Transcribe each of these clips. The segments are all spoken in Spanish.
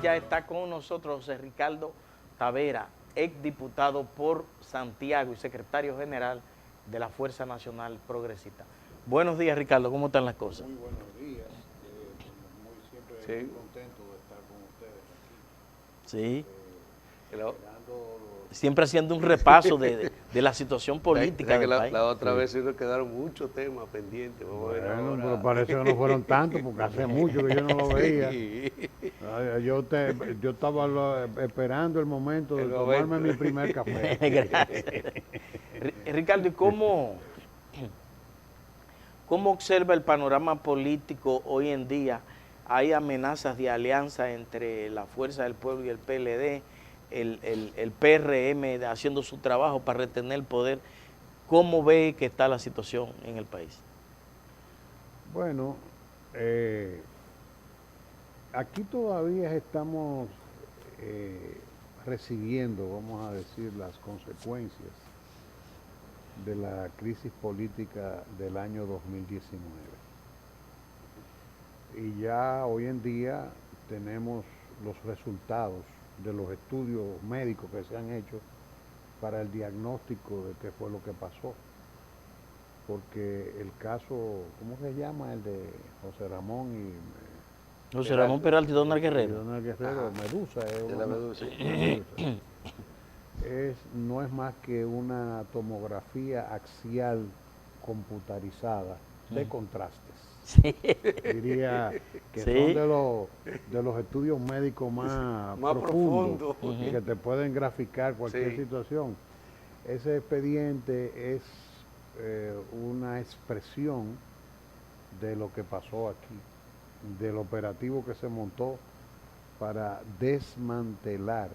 ya está con nosotros José Ricardo Tavera, exdiputado por Santiago y secretario general de la Fuerza Nacional Progresista. Buenos días, Ricardo, ¿cómo están las cosas? Muy buenos días, siempre muy contento de estar con ustedes aquí. Sí. Esperando Siempre haciendo un repaso de la situación política del país. La otra vez sí nos quedaron muchos temas pendientes. Vamos a ver Bueno, ahora. pero parece que no fueron tantos, porque hace mucho que yo no lo veía. Sí. Yo estaba esperando el momento de tomarme mi primer café. Gracias. Ricardo, ¿y cómo observa el panorama político hoy en día? Hay amenazas de alianza entre la Fuerza del Pueblo y el PLD, el PRM haciendo su trabajo para retener el poder. ¿Cómo ve que está la situación en el país? Bueno, aquí todavía estamos recibiendo, vamos a decir, las consecuencias de la crisis política del año 2019. Y ya hoy en día tenemos los resultados de los estudios médicos que se han hecho para el diagnóstico de qué fue lo que pasó. Porque el caso, ¿cómo se llama? El de José Ramón y... José Ramón Peralta y Donald Guerrero. Donald Guerrero, Medusa. De la Medusa. No es más que una tomografía axial computarizada de contrastes. Sí. Diría que Sí. son de los estudios médicos más profundos y que te pueden graficar cualquier situación. Ese expediente es una expresión de lo que pasó aquí, del operativo que se montó para desmantelar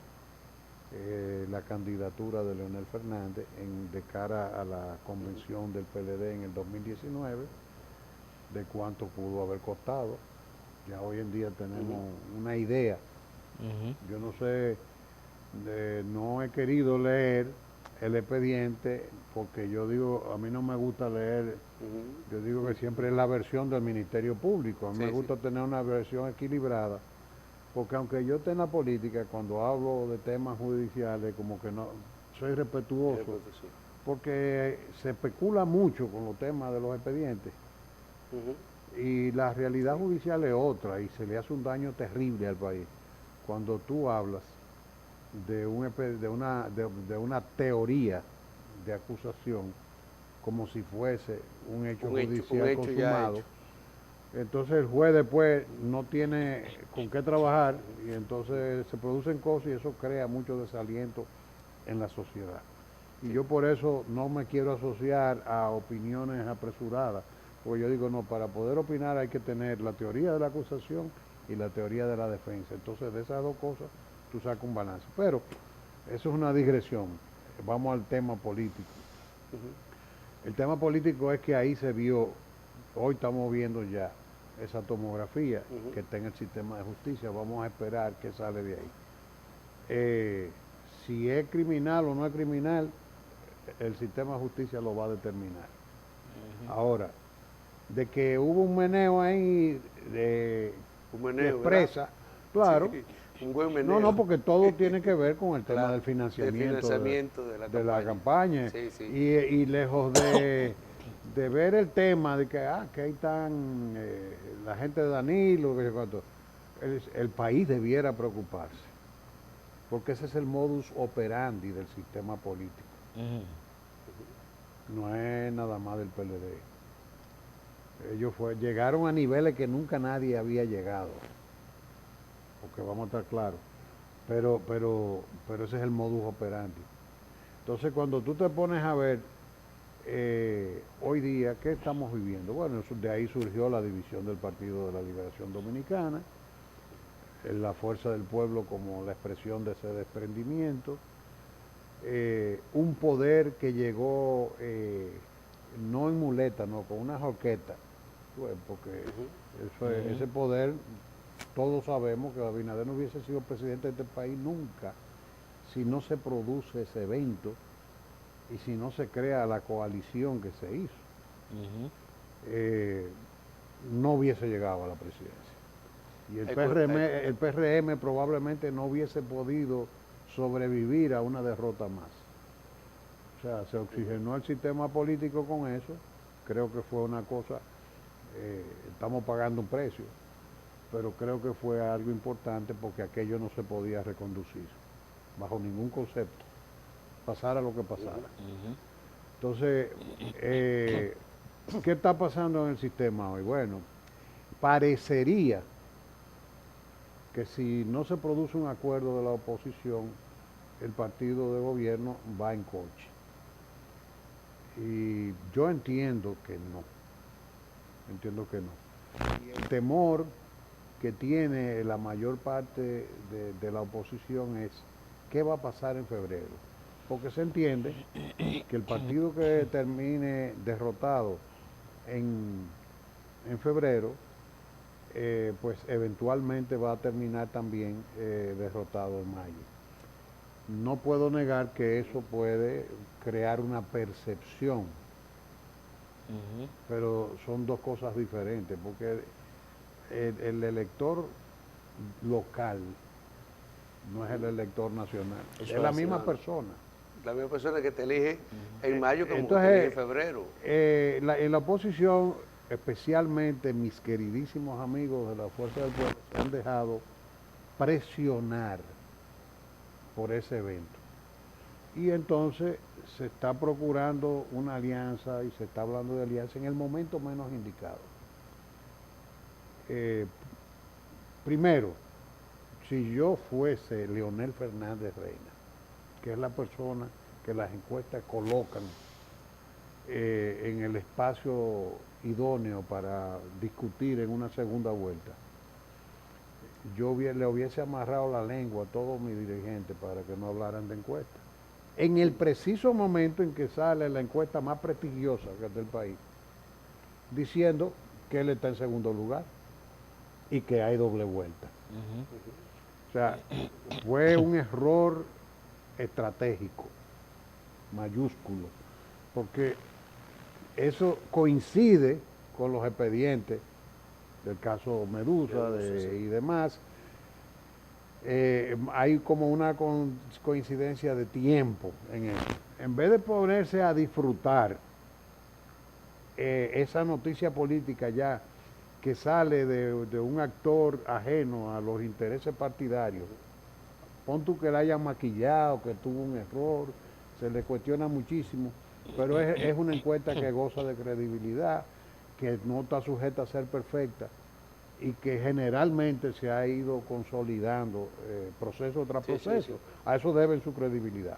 la candidatura de Leonel Fernández de cara a la convención del PLD en el 2019, de cuánto pudo haber costado. Ya hoy en día tenemos una idea. Yo no sé, no he querido leer el expediente porque yo digo, a mí no me gusta leer, yo digo que siempre es la versión del Ministerio Público. A mí me gusta tener una versión equilibrada, porque aunque yo esté en la política, cuando hablo de temas judiciales, como que no, soy respetuoso, porque se especula mucho con los temas de los expedientes. Y la realidad judicial es otra, y se le hace un daño terrible al país cuando tú hablas de una teoría de acusación como si fuese un hecho judicial consumado. Entonces el juez después no tiene con qué trabajar y entonces se producen cosas y eso crea mucho desaliento en la sociedad. Y yo por eso no me quiero asociar a opiniones apresuradas, porque yo digo, no, para poder opinar hay que tener la teoría de la acusación y la teoría de la defensa. Entonces de esas dos cosas tú sacas un balance. Pero eso es una digresión. Vamos al tema político. El tema político es que ahí se vio, hoy estamos viendo ya esa tomografía que está en el sistema de justicia. Vamos a esperar qué sale de ahí. Si es criminal o no es criminal, el sistema de justicia lo va a determinar. Ahora, de que hubo un meneo ahí de expresa, claro. Un buen meneo. No, porque todo tiene que ver con el tema del financiamiento de la campaña. Y lejos de ver el tema de que ahí están la gente de Danilo, el país debiera preocuparse, porque ese es el modus operandi del sistema político. No es nada más del PLD. Ellos llegaron a niveles que nunca nadie había llegado, porque vamos a estar claros, pero ese es el modus operandi. Entonces cuando tú te pones a ver hoy día, ¿qué estamos viviendo? Bueno, de ahí surgió la división del Partido de la Liberación Dominicana, la Fuerza del Pueblo como la expresión de ese desprendimiento, un poder que llegó no en muleta, no, con una jorqueta, porque ese poder, todos sabemos que Abinader no hubiese sido presidente de este país nunca si no se produce ese evento y si no se crea la coalición que se hizo. No hubiese llegado a la presidencia. Y el PRM probablemente no hubiese podido sobrevivir a una derrota más. O sea, se oxigenó el sistema político con eso. Creo que fue una cosa, estamos pagando un precio, pero creo que fue algo importante porque aquello no se podía reconducir, bajo ningún concepto, pasara lo que pasara. Entonces, ¿qué está pasando en el sistema hoy? Bueno, parecería que si no se produce un acuerdo de la oposición, el partido de gobierno va en coche. Y yo entiendo que no. Y el temor que tiene la mayor parte de la oposición es qué va a pasar en febrero. Porque se entiende que el partido que termine derrotado en febrero, pues eventualmente va a terminar también derrotado en mayo. No puedo negar que eso puede crear una percepción, pero son dos cosas diferentes, porque el elector local no es el elector nacional, es la misma persona. La misma persona que te elige en mayo como te elige en febrero. En la oposición, especialmente mis queridísimos amigos de la Fuerza del Pueblo, se han dejado presionar por ese evento. Y entonces se está procurando una alianza y se está hablando de alianza en el momento menos indicado. Primero, si yo fuese Leonel Fernández Reina, que es la persona que las encuestas colocan en el espacio idóneo para discutir en una segunda vuelta, yo le hubiese amarrado la lengua a todos mis dirigentes para que no hablaran de encuestas. En el preciso momento en que sale la encuesta más prestigiosa que es del país, diciendo que él está en segundo lugar y que hay doble vuelta. O sea, fue un error estratégico, mayúsculo, porque eso coincide con los expedientes del caso Medusa y demás. Hay como una coincidencia de tiempo en eso. En vez de ponerse a disfrutar esa noticia política ya que sale de un actor ajeno a los intereses partidarios, pon tú que la hayan maquillado, que tuvo un error, se le cuestiona muchísimo, pero es una encuesta que goza de credibilidad, que no está sujeta a ser perfecta y que generalmente se ha ido consolidando proceso tras proceso. A eso deben su credibilidad.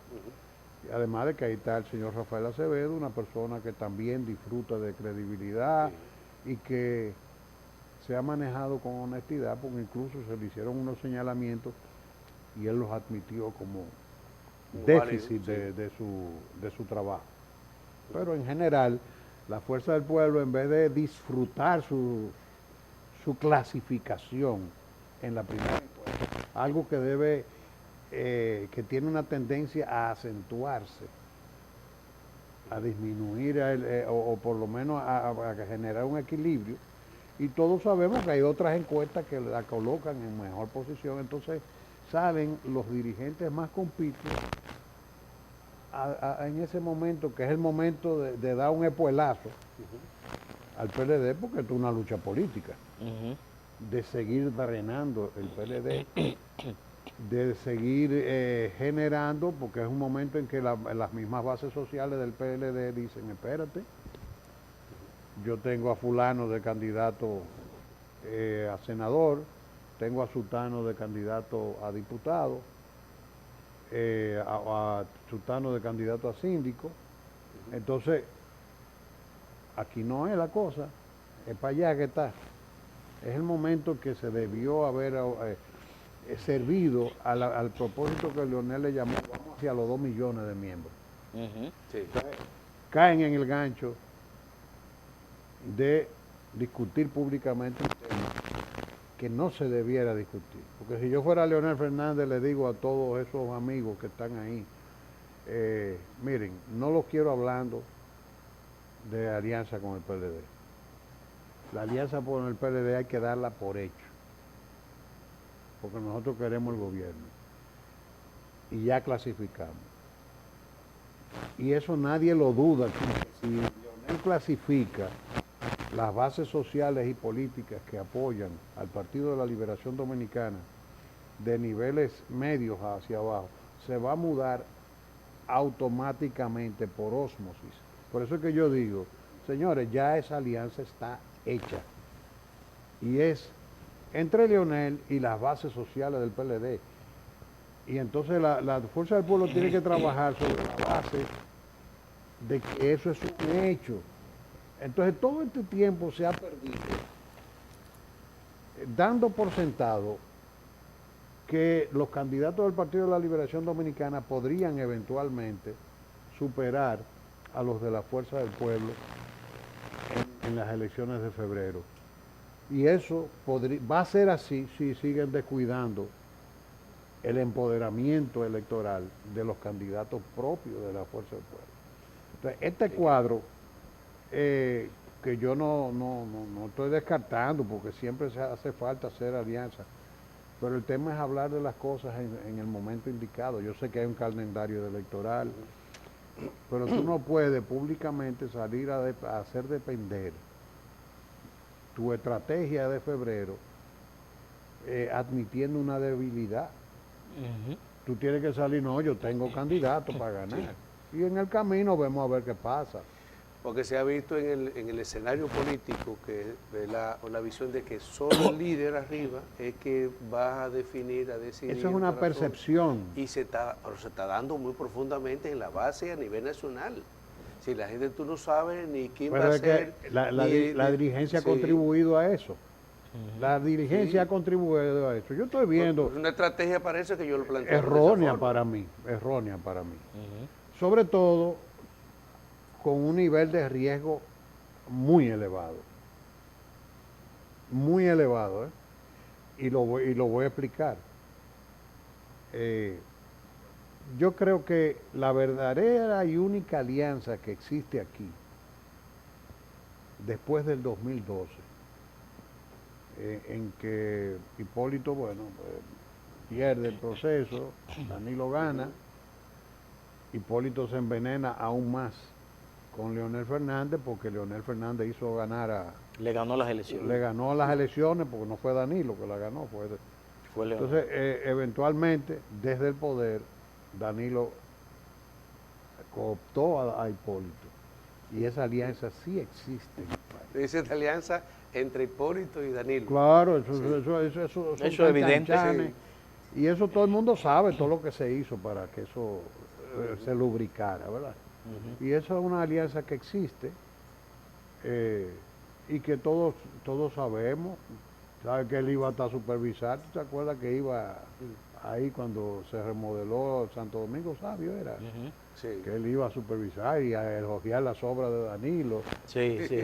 Y además de que ahí está el señor Rafael Acevedo, una persona que también disfruta de credibilidad y que se ha manejado con honestidad, porque incluso se le hicieron unos señalamientos y él los admitió como déficit de su trabajo. Pero en general, la Fuerza del Pueblo, en vez de disfrutar su clasificación en la primera encuesta, algo que que tiene una tendencia a acentuarse, a disminuir o por lo menos a generar un equilibrio, y todos sabemos que hay otras encuestas que la colocan en mejor posición, entonces salen los dirigentes más compitidos en ese momento, que es el momento de dar un espuelazo al PLD, porque esto es una lucha política, de seguir drenando el PLD, de seguir generando, porque es un momento en que las mismas bases sociales del PLD dicen, espérate, yo tengo a fulano de candidato a senador, tengo a sultano de candidato a diputado, a sultano de candidato a síndico. Entonces, aquí no es la cosa, es para allá que está. Es el momento que se debió haber servido al propósito que Leonel le llamó hacia los 2 millones de miembros. Entonces, caen en el gancho de discutir públicamente un tema que no se debiera discutir. Porque si yo fuera Leonel Fernández, le digo a todos esos amigos que están ahí, miren, no los quiero hablando de alianza con el PLD. La alianza con el PLD hay que darla por hecho. porque nosotros queremos el gobierno. Y ya clasificamos. Y eso nadie lo duda. Si Leonel clasifica, las bases sociales y políticas que apoyan al Partido de la Liberación Dominicana de niveles medios hacia abajo, se va a mudar automáticamente por ósmosis. Por eso es que yo digo, señores, ya esa alianza está hecha. Y es entre Leonel y las bases sociales del PLD. Y entonces la Fuerza del Pueblo tiene que trabajar sobre la base de que eso es un hecho. Entonces todo este tiempo se ha perdido dando por sentado que los candidatos del Partido de la Liberación Dominicana podrían eventualmente superar a los de la Fuerza del Pueblo en las elecciones de febrero. Y eso va a ser así si siguen descuidando el empoderamiento electoral de los candidatos propios de la Fuerza del Pueblo. Entonces, este cuadro, que yo no estoy descartando, porque siempre se hace falta hacer alianzas, pero el tema es hablar de las cosas en el momento indicado. Yo sé que hay un calendario electoral, pero tú no puedes públicamente salir a hacer depender tu estrategia de febrero admitiendo una debilidad. Tú tienes que salir, no, yo tengo candidato para ganar. Sí. Y en el camino vemos a ver qué pasa. Porque se ha visto en el escenario político que la visión de que solo el líder arriba es que va a definir, a decidir. Eso es una percepción. Y se está dando muy profundamente en la base a nivel nacional. Si la gente tú no sabes ni quién va a ser. La dirigencia ha contribuido a eso. La dirigencia ha contribuido a eso. Yo estoy viendo... Una estrategia parece que yo lo planteo. Errónea para mí. Sobre todo con un nivel de riesgo muy elevado. Muy elevado, ¿eh? Y lo voy a explicar. Yo creo que la verdadera y única alianza que existe aquí, después del 2012, en que Hipólito, bueno, pierde el proceso, Danilo gana, Hipólito se envenena aún más con Leonel Fernández, porque Leonel Fernández hizo ganar a... Le ganó las elecciones. Le ganó las elecciones, porque no fue Danilo que la ganó, fue Leonel. Entonces, eventualmente, desde el poder, Danilo cooptó a Hipólito. Y esa alianza sí existe en el país. Esa alianza entre Hipólito y Danilo. Claro, eso es evidente. Sí. Y eso todo el mundo sabe, todo lo que se hizo para que eso se lubricara, ¿verdad? Y eso es una alianza que existe y que todos sabemos. ¿Sabes que él iba a supervisar? ¿Tú te acuerdas que iba ahí cuando se remodeló Santo Domingo Sabio? Era sí. Que él iba a supervisar y a elogiar las obras de Danilo. Sí, sí.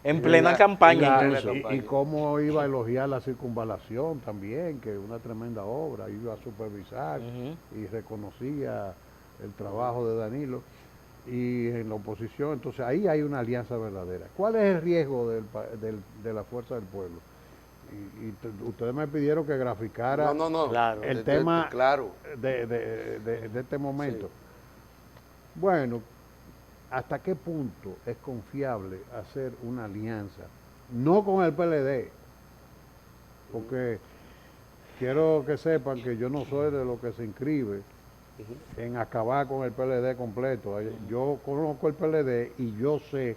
En plena campaña incluso. Y cómo iba a elogiar la circunvalación también, que es una tremenda obra, iba a supervisar y reconocía el trabajo de Danilo. Y en la oposición, entonces ahí hay una alianza verdadera. ¿Cuál es el riesgo de la Fuerza del Pueblo? Y ustedes me pidieron que graficara claro, el tema de este momento. Sí. Bueno, ¿hasta qué punto es confiable hacer una alianza? No con el PLD, porque quiero que sepan que yo no soy de los que se inscribe en acabar con el PLD completo. Yo conozco el PLD y yo sé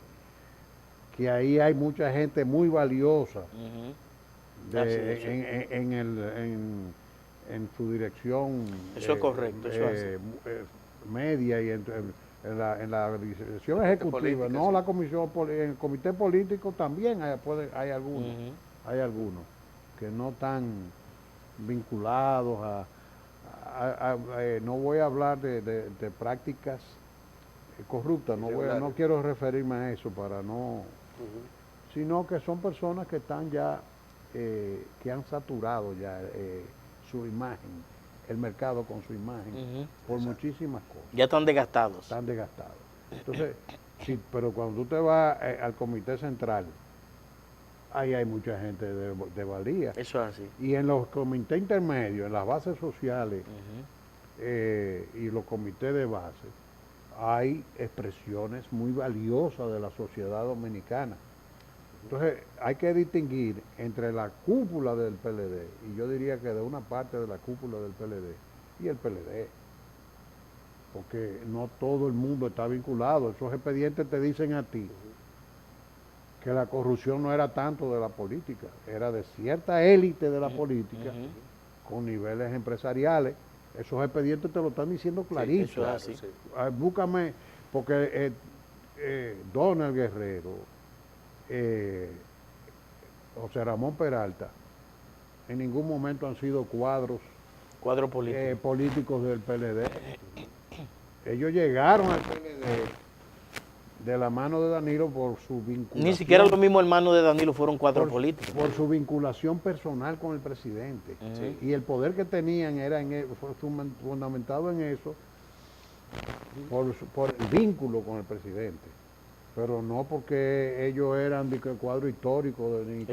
que ahí hay mucha gente muy valiosa en su dirección. Eso es correcto, eso es media y en la dirección ejecutiva, no la comisión, en el comité político también hay algunos que no están vinculados no voy a hablar de prácticas corruptas, no quiero referirme a eso para no, sino que son personas que están ya, que han saturado ya su imagen, el mercado con su imagen, por muchísimas cosas. Ya están desgastados. Están desgastados. Entonces, sí, pero cuando tú te vas al comité central ahí hay mucha gente de valía. Eso es así. Y en los comités intermedios, en las bases sociales y los comités de base, hay expresiones muy valiosas de la sociedad dominicana. Entonces, hay que distinguir entre la cúpula del PLD, y yo diría que de una parte de la cúpula del PLD, y el PLD. Porque no todo el mundo está vinculado. Esos expedientes te dicen a ti que la corrupción no era tanto de la política, era de cierta élite de la política con niveles empresariales. Esos expedientes te lo están diciendo clarito. Sí, eso es así. Búscame, porque Donald Guerrero, José Ramón Peralta, en ningún momento han sido cuadros políticos del PLD. Ellos llegaron al PLD de la mano de Danilo por su vinculación. Ni siquiera los mismos hermanos de Danilo fueron cuadros políticos. Por su vinculación personal con el presidente. Y el poder que tenían fue fundamentado en eso, por el vínculo con el presidente. Pero no porque ellos eran de cuadro histórico, ni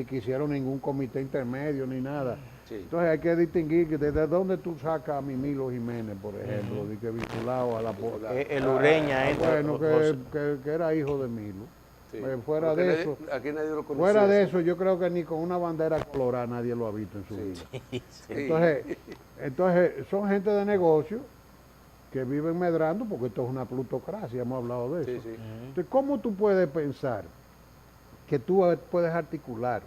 que hicieron ningún comité intermedio, ni nada. Sí. Entonces hay que distinguir que desde dónde tú sacas a Mimilo Jiménez, por ejemplo, de que vinculado a la... El Ureña. Bueno, que era hijo de Milo. Sí. Fuera de eso, aquí nadie lo conocía, fuera de eso, yo creo que ni con una bandera colorada nadie lo ha visto en su vida. Sí. Entonces, son gente de negocio que viven medrando, porque esto es una plutocracia, hemos hablado de eso. Sí. Entonces, ¿cómo tú puedes pensar que tú puedes articular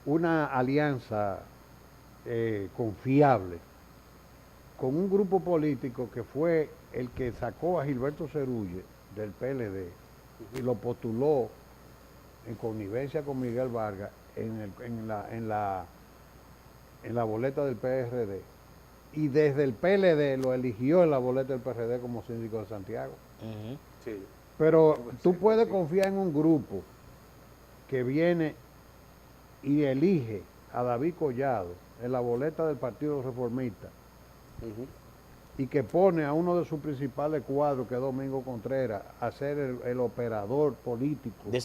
una alianza confiable con un grupo político que fue el que sacó a Gilberto Cerulle del PLD y lo postuló en connivencia con Miguel Vargas en la boleta del PRD, y desde el PLD lo eligió en la boleta del PRD como síndico de Santiago? Sí. Pero tú puedes confiar en un grupo que viene y elige a David Collado en la boleta del Partido Reformista y que pone a uno de sus principales cuadros, que es Domingo Contreras, a ser el operador político de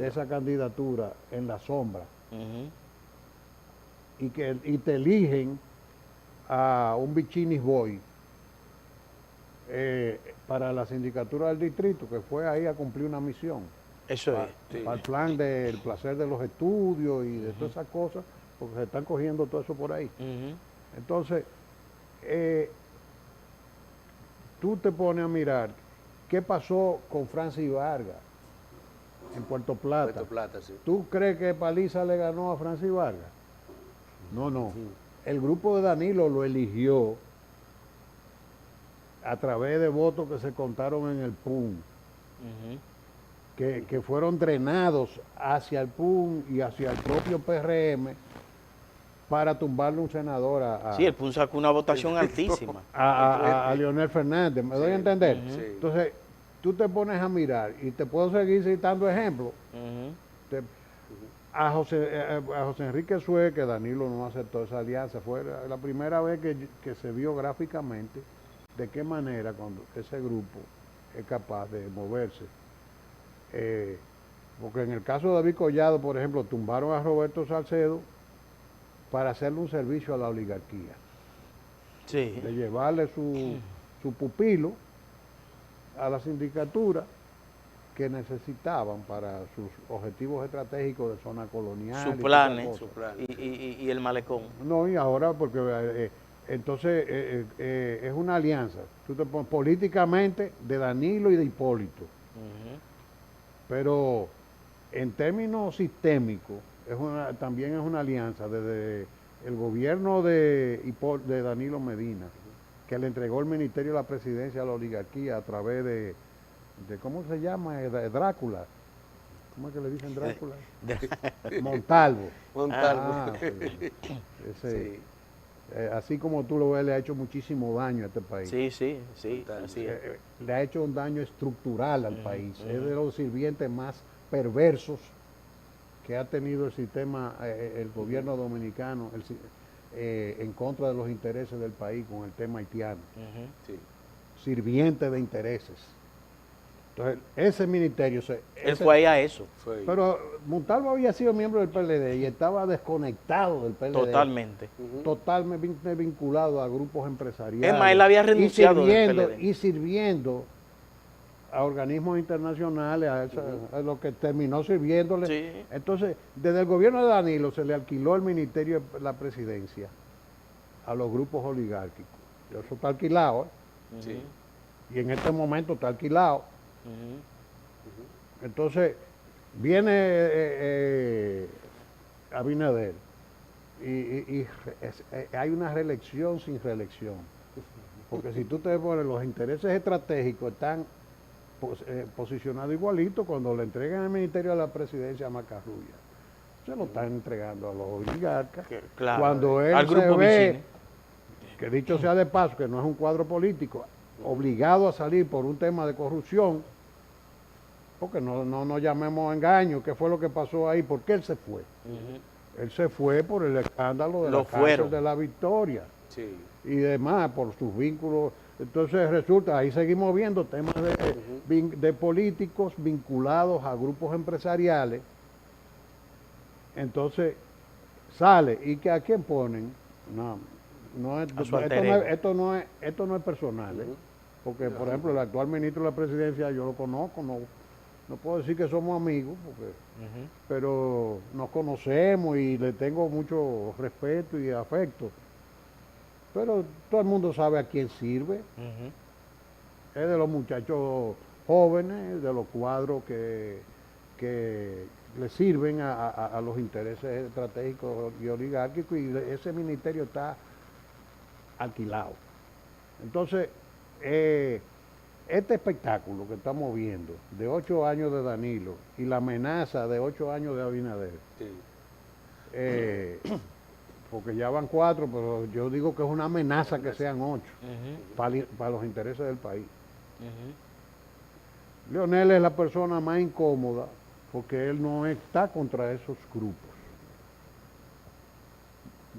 esa candidatura en la sombra, y te eligen a un Bichinis Boy para la sindicatura del distrito, que fue ahí a cumplir una misión. Eso es. Para el plan del placer de los estudios y de todas esas cosas, porque se están cogiendo todo eso por ahí. Entonces, tú te pones a mirar qué pasó con Francis Vargas en Puerto Plata. Sí. ¿Tú crees que Paliza le ganó a Francis Vargas? No. El grupo de Danilo lo eligió a través de votos que se contaron en el PUN, que fueron drenados hacia el PUN y hacia el propio PRM para tumbarle un senador sí, el PUN sacó una votación altísima. A Leonel Fernández, ¿me doy a entender? Entonces, tú te pones a mirar, y te puedo seguir citando ejemplos. A José Enrique Suez, que Danilo no aceptó esa alianza, fue la primera vez que se vio gráficamente de qué manera cuando ese grupo es capaz de moverse. Porque en el caso de David Collado, por ejemplo, tumbaron a Roberto Salcedo para hacerle un servicio a la oligarquía. Sí. De llevarle su pupilo a la sindicatura que necesitaban para sus objetivos estratégicos de zona colonial. Su plan y el malecón. No, y ahora porque entonces es una alianza. Tú te pones políticamente de Danilo y de Hipólito. Pero en términos sistémicos también es una alianza desde el gobierno de Danilo Medina, que le entregó el Ministerio de la Presidencia a la oligarquía a través de ¿cómo se llama? Drácula. ¿Cómo es que le dicen Drácula? Montalvo. Sí. Así como tú lo ves, le ha hecho muchísimo daño a este país. Sí, así es. Le ha hecho un daño estructural al país. Es de los sirvientes más perversos que ha tenido el sistema, el gobierno dominicano, en contra de los intereses del país con el tema haitiano. Sirviente de intereses. Entonces, ese ministerio... Él fue ahí a eso. Pero Montalvo había sido miembro del PLD y estaba desconectado del PLD. Totalmente. Totalmente vinculado a grupos empresariales. Es más, él había renunciado del PLD. Y sirviendo a organismos internacionales, a lo que terminó sirviéndole. Sí. Entonces, desde el gobierno de Danilo se le alquiló el ministerio de la presidencia a los grupos oligárquicos. Eso está alquilado, ¿eh? Sí. Y en este momento está alquilado. Entonces, viene Abinader y hay una reelección sin reelección. Porque si tú te pones, los intereses estratégicos están posicionados igualito cuando le entregan el ministerio de la presidencia a Macarrulla. Se lo están entregando a los oligarcas. Claro, cuando él al se grupo ve, Vicine. que dicho sea de paso, que no es un cuadro político, obligado a salir por un tema de corrupción, porque no llamemos engaño, ¿qué fue lo que pasó ahí? ¿Por qué él se fue? Él se fue por el escándalo de la cárcel de la Victoria y demás, por sus vínculos. Entonces resulta, ahí seguimos viendo temas de políticos vinculados a grupos empresariales. Entonces sale, ¿y que a quién ponen? Esto no es personal, ¿eh? Porque, por ejemplo, el actual ministro de la presidencia yo lo conozco, no puedo decir que somos amigos, pero nos conocemos y le tengo mucho respeto y afecto. Pero todo el mundo sabe a quién sirve. Es de los muchachos jóvenes, de los cuadros que le sirven a los intereses estratégicos y oligárquicos, y ese ministerio está alquilado. Entonces, este espectáculo que estamos viendo, de 8 años de Danilo y la amenaza de 8 años de Abinader, porque ya van 4, pero yo digo que es una amenaza que sean 8 para los intereses del país. Leonel es la persona más incómoda porque él no está contra esos grupos,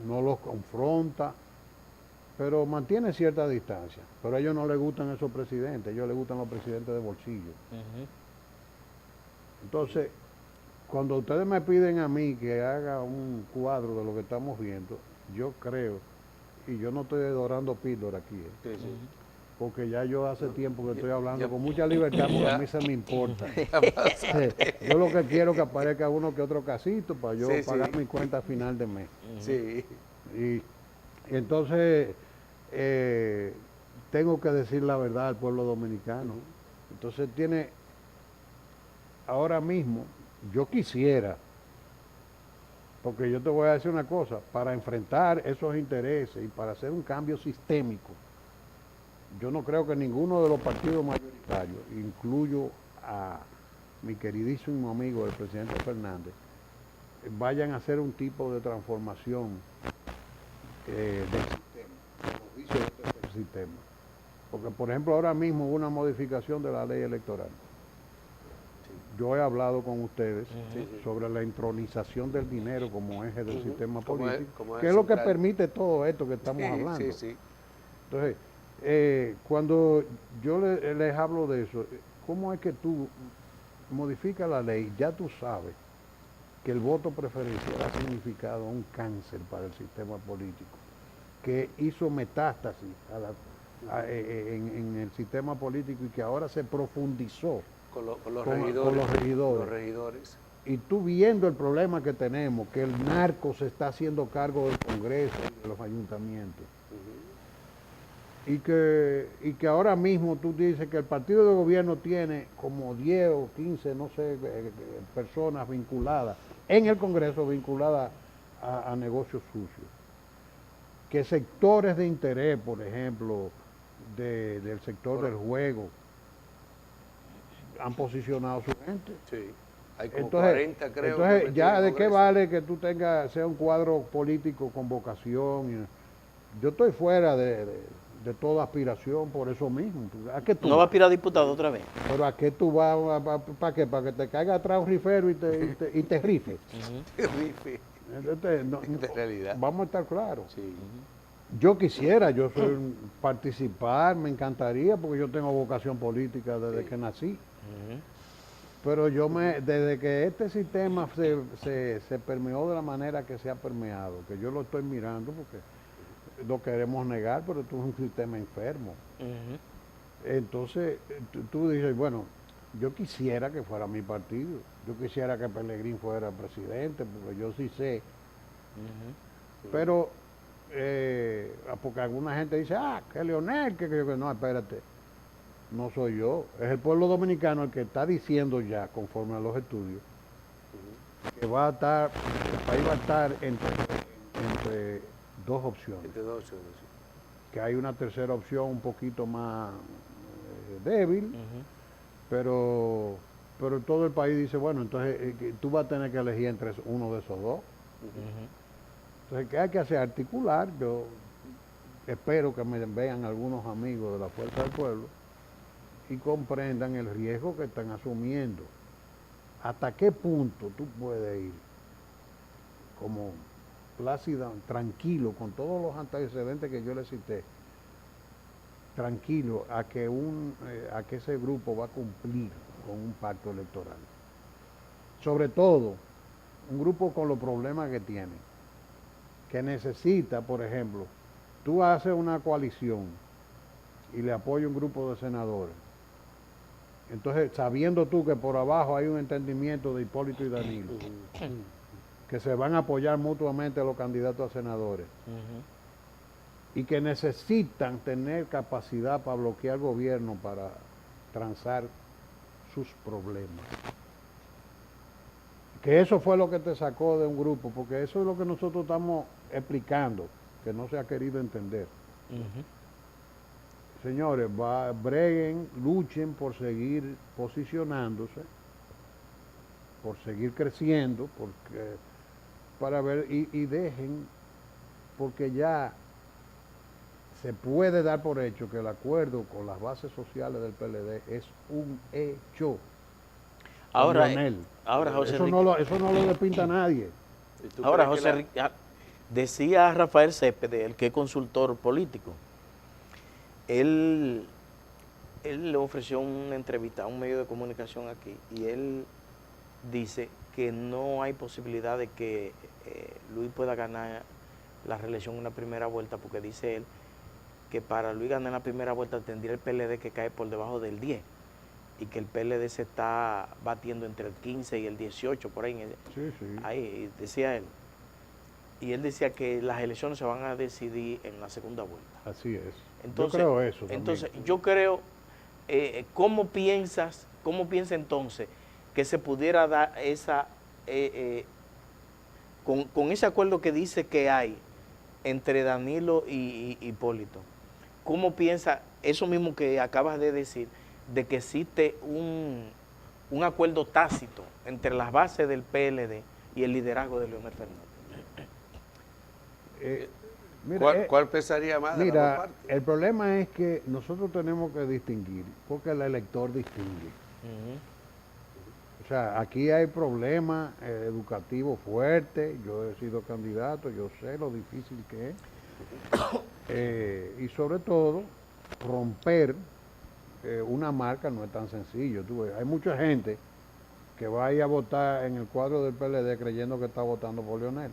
no los confronta, pero mantiene cierta distancia. Pero a ellos no les gustan esos presidentes, a ellos les gustan los presidentes de bolsillo. Entonces, cuando ustedes me piden a mí que haga un cuadro de lo que estamos viendo, yo creo, y yo no estoy dorando píldora aquí, porque ya yo hace tiempo que estoy hablando con mucha libertad, porque a mí se me importa. Yo lo que quiero es que aparezca uno que otro casito para yo pagar mi cuenta a final de mes. Y entonces tengo que decir la verdad al pueblo dominicano. Entonces ahora mismo, yo quisiera, porque yo te voy a decir una cosa, para enfrentar esos intereses y para hacer un cambio sistémico, yo no creo que ninguno de los partidos mayoritarios, incluyo a mi queridísimo amigo el presidente Fernández, vayan a hacer un tipo de transformación del sistema. Porque, por ejemplo, ahora mismo hubo una modificación de la ley electoral. Yo he hablado con ustedes sobre la entronización del dinero como eje del sistema político, que es lo que permite todo esto que estamos hablando. Entonces, cuando yo les hablo de eso, ¿cómo es que tú modificas la ley? Ya tú sabes que el voto preferencial ha significado un cáncer para el sistema político, que hizo metástasis en el sistema político y que ahora se profundizó con los regidores. Y tú viendo el problema que tenemos, que el narco se está haciendo cargo del Congreso y de los ayuntamientos, y que ahora mismo tú dices que el partido de gobierno tiene como 10 o 15, no sé, personas vinculadas en el Congreso, vinculadas a negocios sucios. Que sectores de interés, por ejemplo, del sector del juego, han posicionado su gente. Hay como 40, creo. Entonces, ya de qué vale que tú sea un cuadro político con vocación. Yo estoy fuera de toda aspiración por eso mismo. ¿No va a aspirar a diputado otra vez? Pero ¿a qué tú vas? ¿Para qué? ¿Para que te caiga atrás un rifero y te rife? Entonces, de realidad. Vamos a estar claros. Yo quisiera, participar, me encantaría, porque yo tengo vocación política desde que nací. Pero desde que este sistema se permeó de la manera que se ha permeado, que yo lo estoy mirando porque lo queremos negar, pero esto es un sistema enfermo. Entonces, tú dices, bueno, yo quisiera que fuera mi partido, yo quisiera que Pelegrín fuera presidente, porque yo sí sé. Pero, porque alguna gente dice, que Leonel, que no, espérate. No soy yo, es el pueblo dominicano el que está diciendo ya, conforme a los estudios, que el país va a estar entre dos opciones. Entre dos opciones, sí. Que hay una tercera opción un poquito más débil, pero todo el país dice, bueno, entonces tú vas a tener que elegir entre uno de esos dos. Entonces, ¿qué hay que hacer? Articular. Yo espero que me vean algunos amigos de la Fuerza del Pueblo y comprendan el riesgo que están asumiendo. ¿Hasta qué punto tú puedes ir como plácida, tranquilo, con todos los antecedentes que yo le cité, tranquilo a que ese grupo va a cumplir con un pacto electoral? Sobre todo, un grupo con los problemas que tiene, que necesita, por ejemplo, tú haces una coalición y le apoya un grupo de senadores. Entonces, sabiendo tú que por abajo hay un entendimiento de Hipólito y Danilo, que se van a apoyar mutuamente a los candidatos a senadores, y que necesitan tener capacidad para bloquear el gobierno, para transar sus problemas. Que eso fue lo que te sacó de un grupo, porque eso es lo que nosotros estamos explicando, que no se ha querido entender. Señores, breguen, luchen por seguir posicionándose, por seguir creciendo, para ver, y dejen, porque ya se puede dar por hecho que el acuerdo con las bases sociales del PLD es un hecho. Ahora, José eso Enrique, eso no lo despinta nadie. ahora, José Enrique, decía Rafael Céspedes, el que es consultor político, él le ofreció una entrevista a un medio de comunicación aquí y él dice que no hay posibilidad de que Luis pueda ganar la reelección en una primera vuelta, porque dice él que para Luis ganar en la primera vuelta tendría el PLD que cae por debajo del 10 y que el PLD se está batiendo entre el 15 y el 18, por ahí. Ahí decía él. Y él decía que las elecciones se van a decidir en la segunda vuelta. Así es. Entonces, yo creo eso también. Entonces, yo creo, ¿cómo piensa entonces que se pudiera dar esa, con ese acuerdo que dice que hay entre Danilo y Hipólito? ¿Cómo piensa eso mismo que acabas de decir, de que existe un acuerdo tácito entre las bases del PLD y el liderazgo de Leonel Fernández? ¿Cuál pesaría más de las dos partes? El problema es que nosotros tenemos que distinguir, porque el elector distingue. O sea, aquí hay problemas educativos fuertes, yo he sido candidato, yo sé lo difícil que es. Y sobre todo, romper una marca no es tan sencillo. Hay mucha gente que va a ir a votar en el cuadro del PLD creyendo que está votando por Leonel.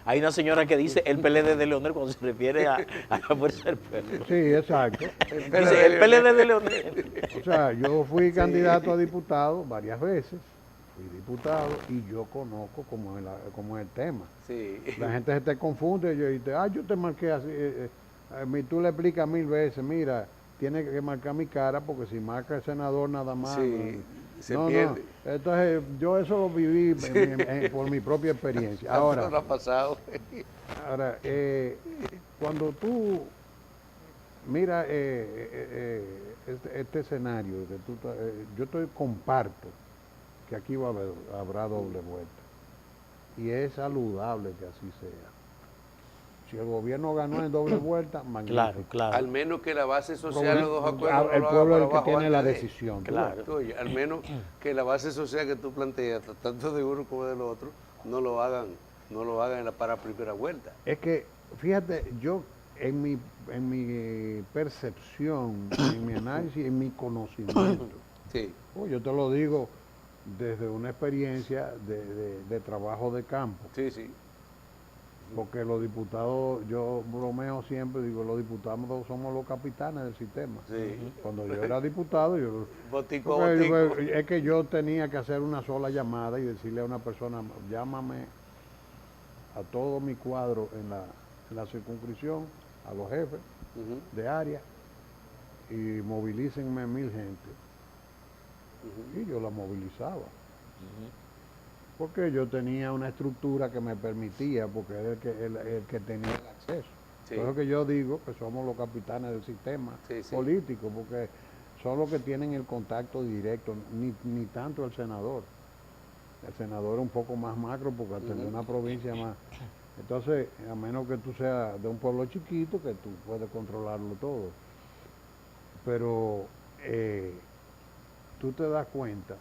Hay una señora que dice el PLD de Leonel cuando se refiere a la fuerza del pueblo. Sí, exacto. Dice el PLD de Leonel. O sea, yo fui candidato a diputado varias veces, fui diputado y yo conozco cómo es el tema. Sí. La gente se te confunde y dice, yo te marqué así. Tú le explicas 1000 veces, mira, tiene que marcar mi cara porque si marca el senador nada más. Sí. Se pierde. No. Entonces, yo eso lo viví por mi propia experiencia. Ahora, ha pasado. Ahora, cuando tú miras este escenario, comparto que aquí habrá doble vuelta. Y es saludable que así sea. Si el gobierno ganó en doble vuelta, magnífico. Claro. Al menos que la base social, los dos acuerdos, el pueblo es el que tiene la decisión. Claro. Oye, al menos que la base social que tú planteas, tanto de uno como del otro, no lo hagan para primera vuelta. Es que, fíjate, yo en mi percepción, en mi análisis, en mi conocimiento, Sí. Pues yo te lo digo desde una experiencia de trabajo de campo. Sí, sí. Porque los diputados, yo bromeo siempre, digo, los diputados somos los capitanes del sistema. Sí. Cuando yo era diputado, Botico a botico. es que yo tenía que hacer una sola llamada y decirle a una persona, llámame a todo mi cuadro en la circunscripción, a los jefes de área, y movilícenme 1000 gente. Y yo la movilizaba. Porque yo tenía una estructura que me permitía, porque era el que tenía el acceso. Sí. Por eso que yo digo que somos los capitanes del sistema político, porque son los que tienen el contacto directo, ni tanto el senador. El senador es un poco más macro porque atende una provincia más. Entonces, a menos que tú seas de un pueblo chiquito, que tú puedes controlarlo todo. Pero tú te das cuenta,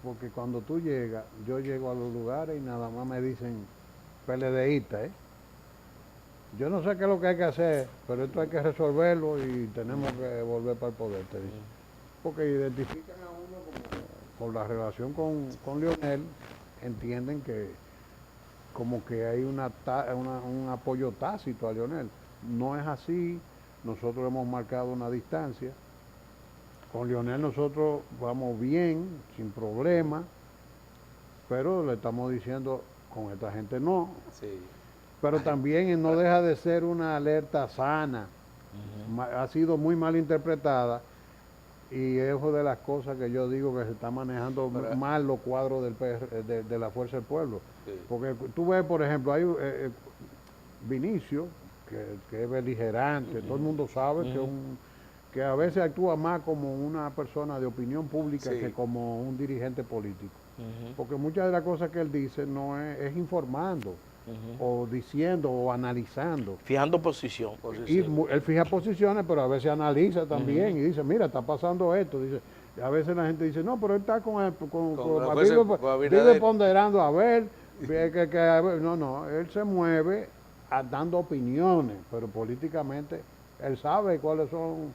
porque cuando tú llegas, yo llego a los lugares y nada más me dicen PLDista, Yo no sé qué es lo que hay que hacer, pero esto hay que resolverlo y tenemos que volver para el poder, te dicen. Porque identifican a uno como, por la relación con Leonel, entienden que como que hay un apoyo tácito a Leonel. No es así, nosotros hemos marcado una distancia. Con Leonel nosotros vamos bien, sin problema, pero le estamos diciendo, con esta gente no. Sí. Pero también no deja de ser una alerta sana. Ha sido muy mal interpretada y es una de las cosas que yo digo que se está manejando mal los cuadros de la Fuerza del Pueblo. Sí. Porque tú ves, por ejemplo, hay Vinicio, que es beligerante, todo el mundo sabe que a veces actúa más como una persona de opinión pública que como un dirigente político. Porque muchas de las cosas que él dice no es informando, o diciendo, o analizando. Fijando posición. Y él fija posiciones, pero a veces analiza también y dice, mira, está pasando esto. Dice, y a veces la gente dice, no, pero él está vive ponderando a ver, no, él se mueve dando opiniones, pero políticamente él sabe cuáles son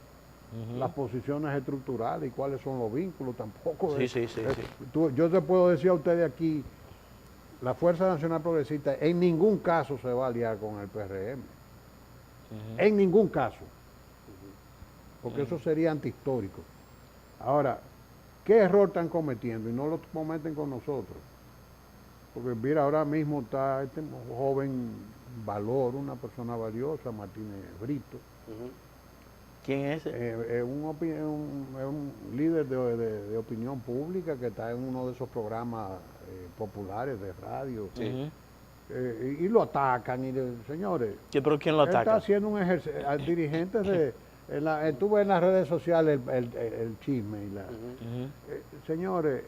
las posiciones estructurales y cuáles son los vínculos. Tampoco yo te puedo decir a ustedes aquí, la Fuerza Nacional Progresista en ningún caso se va a aliar con el PRM. En ningún caso. Porque eso sería antihistórico. Ahora, ¿qué error están cometiendo? Y no lo cometen con nosotros. Porque mira, ahora mismo está este joven Valor, una persona valiosa, Martínez Brito. ¿Quién es ese? Es un líder de opinión pública que está en uno de esos programas populares de radio. Y lo atacan y señores. ¿Pero quién lo ataca? Está haciendo un ejercicio, dirigentes de... tú ves en las redes sociales el chisme. Señores,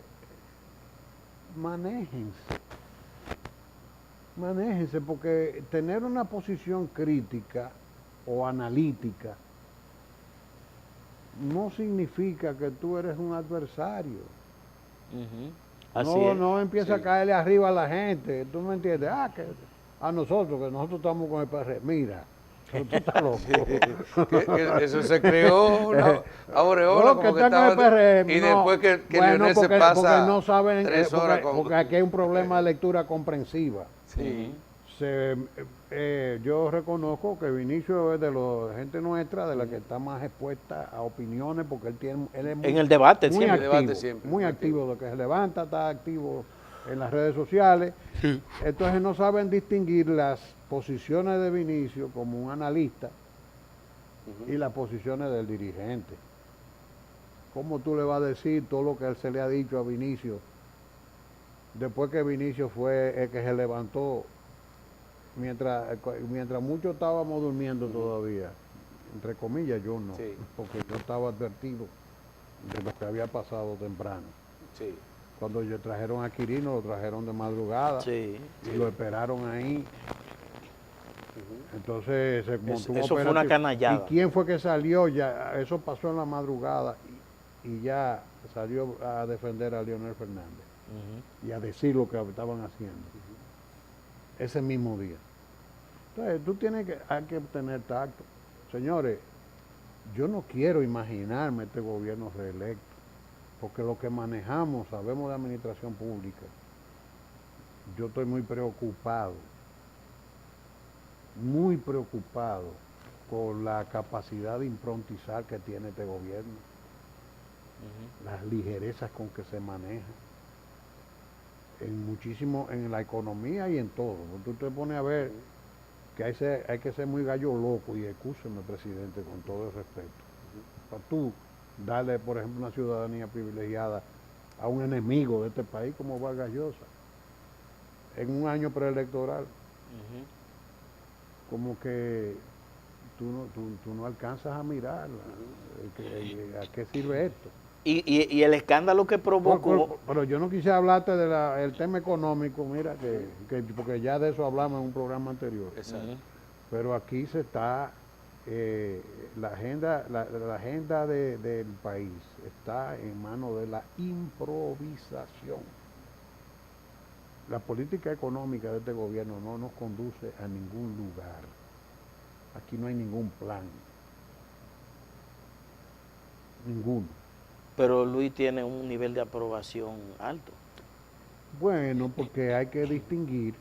manéjense, porque tener una posición crítica o analítica no significa que tú eres un adversario. No empieza a caerle arriba a la gente, ¿tú me entiendes? Que a nosotros estamos con el PR. Mira, tú estás loco. Eso se creó una aureola que están con el PRM. Y después que Leonel se pasa porque no saben, 3 horas porque aquí hay un problema de lectura comprensiva. Yo reconozco que Vinicio es de la gente nuestra, de la que está más expuesta a opiniones, porque él es en el debate muy siempre. Activo, de que se levanta, está activo en las redes sociales. Entonces no saben distinguir las posiciones de Vinicio como un analista y las posiciones del dirigente. ¿Cómo tú le vas a decir todo lo que se le ha dicho a Vinicio después que Vinicio fue el que se levantó? Mientras muchos estábamos durmiendo todavía, entre comillas yo no, porque yo estaba advertido de lo que había pasado temprano. Cuando trajeron a Quirino, lo trajeron de madrugada y lo esperaron ahí. Entonces se montó eso fue una canallada. ¿Y quién fue que salió? Ya eso pasó en la madrugada y ya salió a defender a Leonel Fernández y a decir lo que estaban haciendo. Ese mismo día. Entonces, hay que tener tacto. Señores, yo no quiero imaginarme este gobierno reelecto. porque lo que manejamos, sabemos de administración pública, yo estoy muy preocupado por la capacidad de improntizar que tiene este gobierno, las ligerezas con que se maneja, en la economía y en todo. Tú te pones a ver que hay que ser muy gallo loco, y excúseme, presidente, con todo el respeto, para tú darle, por ejemplo, una ciudadanía privilegiada a un enemigo de este país como Vargas Llosa, en un año preelectoral. Como que tú no alcanzas a mirar a qué sirve esto. Y el escándalo que provocó... Pero yo no quise hablarte del tema económico, mira, porque ya de eso hablamos en un programa anterior. Exacto. Pero aquí se está, la agenda del país está en manos de la improvisación. La política económica de este gobierno no nos conduce a ningún lugar. Aquí no hay ningún plan. Ninguno. Pero Luis tiene un nivel de aprobación alto. Bueno, porque hay que distinguir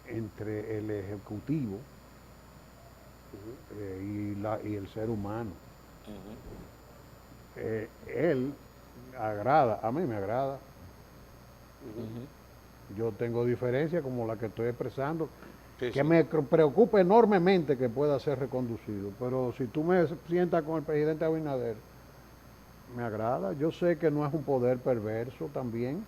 entre el ejecutivo y el ser humano. Él agrada, a mí me agrada. Yo tengo diferencias como la que estoy expresando, que me preocupa enormemente que pueda ser reconducido, pero si tú me sientas con el presidente Abinader, me agrada. Yo sé que no es un poder perverso también,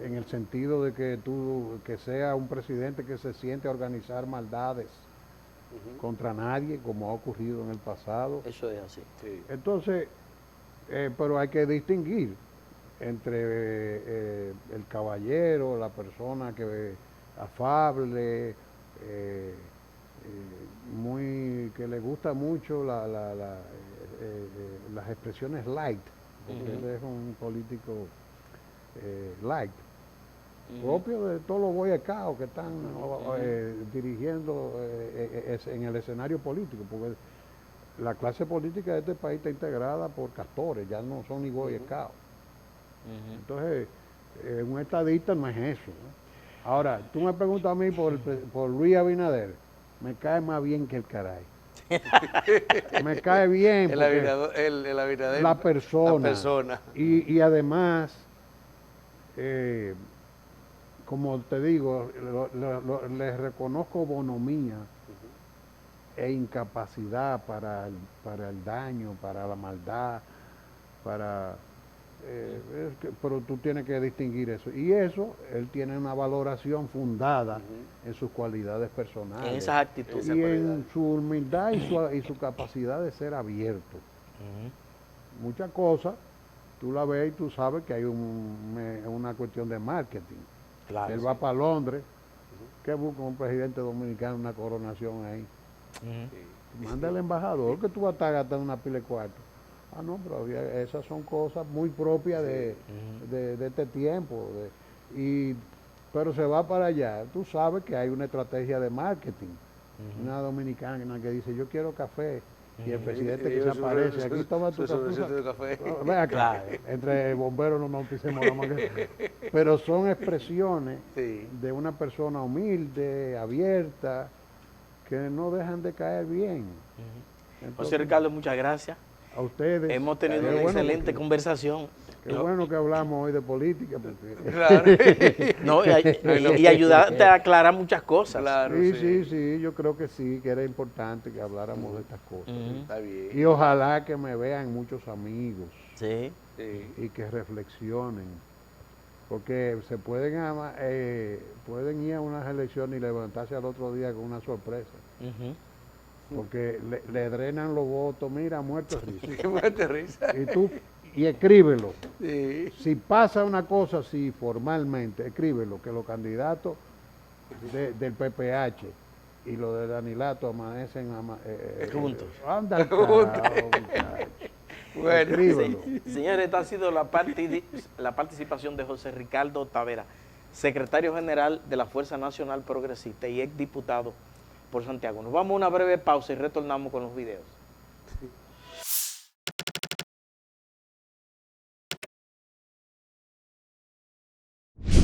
en el sentido de que sea un presidente que se siente a organizar maldades contra nadie, como ha ocurrido en el pasado. Eso es así. Sí. Entonces, pero hay que distinguir entre el caballero, la persona que afable, que le gusta mucho las expresiones light, porque él es un político light, propio de todos los boy scouts que están dirigiendo en el escenario político, porque la clase política de este país está integrada por castores, ya no son ni boy scouts. Entonces, un estadista no es eso, ¿no? Ahora, tú me preguntas a mí por Luis Abinader, me cae más bien que el caray. Me cae bien El Abinader, la persona. Y además, como te digo, le reconozco bonomía e incapacidad para el daño, para la maldad, pero tú tienes que distinguir eso. Y eso, él tiene una valoración fundada en sus cualidades personales. En esas actitudes. Y en su humildad y su capacidad de ser abierto. Muchas cosas, tú la ves y tú sabes que hay una cuestión de marketing. Claro, él va para Londres, que busca un presidente dominicano, una coronación ahí. Manda al embajador que tú vas a estar gastando una pila de cuarto. Ah, no, pero esas son cosas muy propias de este tiempo. Pero se va para allá. Tú sabes que hay una estrategia de marketing. Una dominicana que dice, yo quiero café. Y el presidente que se aparece, aquí toma tu café. Ven acá, entre bomberos no nos pisemos la mano. Pero son expresiones de una persona humilde, abierta, que no dejan de caer bien. Entonces, José Ricardo, muchas gracias. A ustedes. Hemos tenido una excelente conversación. Qué bueno que hablamos hoy de política. Porque... Claro. No, y ayudarte a aclarar muchas cosas. Claro, sí, yo creo que sí, que era importante que habláramos de estas cosas. Está bien. Y ojalá que me vean muchos amigos. Sí. Y que reflexionen. Porque se pueden ir a unas elecciones y levantarse al otro día con una sorpresa. Porque le drenan los votos, mira, muerto de risa. Muerte de risa. Y escríbelo. Sí. Si pasa una cosa así formalmente, escríbelo, que los candidatos del PPH y los de Danilato amanecen juntos. Anda, Bueno, señores, esta ha sido la participación de José Ricardo Tavera, secretario general de la Fuerza Nacional Progresista y exdiputado por Santiago. Nos vamos a una breve pausa y retornamos con los videos.